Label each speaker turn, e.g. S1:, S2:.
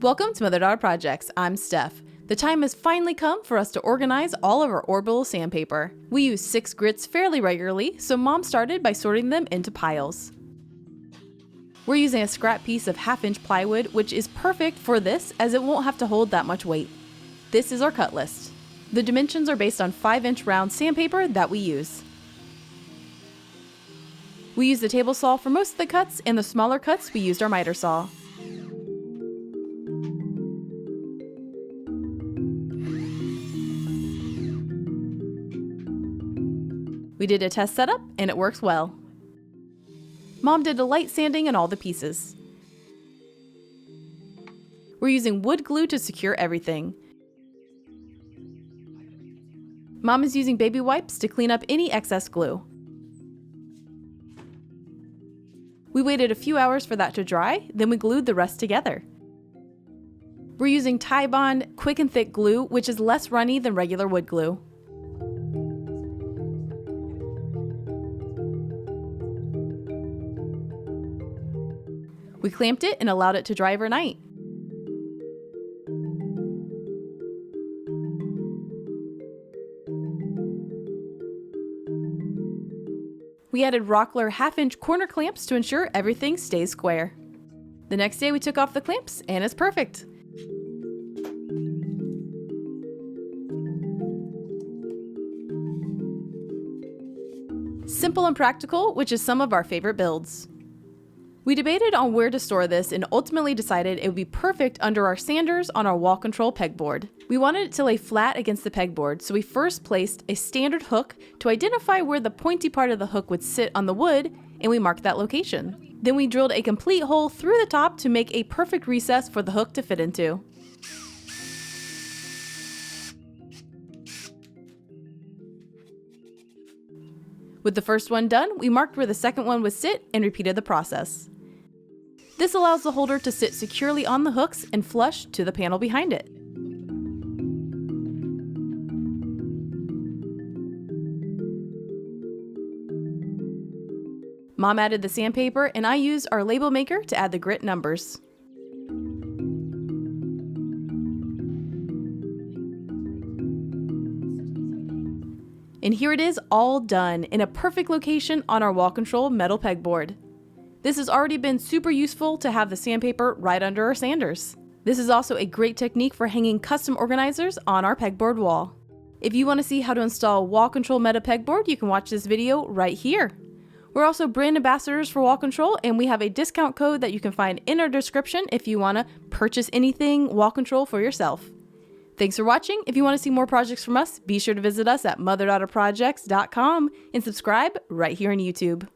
S1: Welcome to Mother-Daughter Projects. I'm Steph. The time has finally come for us to organize all of our orbital sandpaper. We use 6 grits fairly regularly, so Mom started by sorting them into piles. We're using a scrap piece of 1/2-inch plywood, which is perfect for this as it won't have to hold that much weight. This is our cut list. The dimensions are based on 5-inch round sandpaper that we use. We used the table saw for most of the cuts, and the smaller cuts we used our miter saw. We did a test setup, and it works well. Mom did a light sanding on all the pieces. We're using wood glue to secure everything. Mom is using baby wipes to clean up any excess glue. We waited a few hours for that to dry, then we glued the rest together. We're using Tybond Quick and Thick glue, which is less runny than regular wood glue. We clamped it and allowed it to dry overnight. We added Rockler 1/2-inch corner clamps to ensure everything stays square. The next day we took off the clamps and it's perfect. Simple and practical, which is some of our favorite builds. We debated on where to store this and ultimately decided it would be perfect under our sanders on our wall control pegboard. We wanted it to lay flat against the pegboard, so we first placed a standard hook to identify where the pointy part of the hook would sit on the wood, and we marked that location. Then we drilled a complete hole through the top to make a perfect recess for the hook to fit into. With the first one done, we marked where the second one would sit and repeated the process. This allows the holder to sit securely on the hooks and flush to the panel behind it. Mom added the sandpaper and I used our label maker to add the grit numbers. And here it is all done in a perfect location on our wall control metal pegboard. This has already been super useful to have the sandpaper right under our sanders. This is also a great technique for hanging custom organizers on our pegboard wall. If you want to see how to install wall control metal pegboard, you can watch this video right here. We're also brand ambassadors for Wall Control, and we have a discount code that you can find in our description if you want to purchase anything wall control for yourself. Thanks for watching. If you want to see more projects from us, be sure to visit us at motherdaughterprojects.com and subscribe right here on YouTube.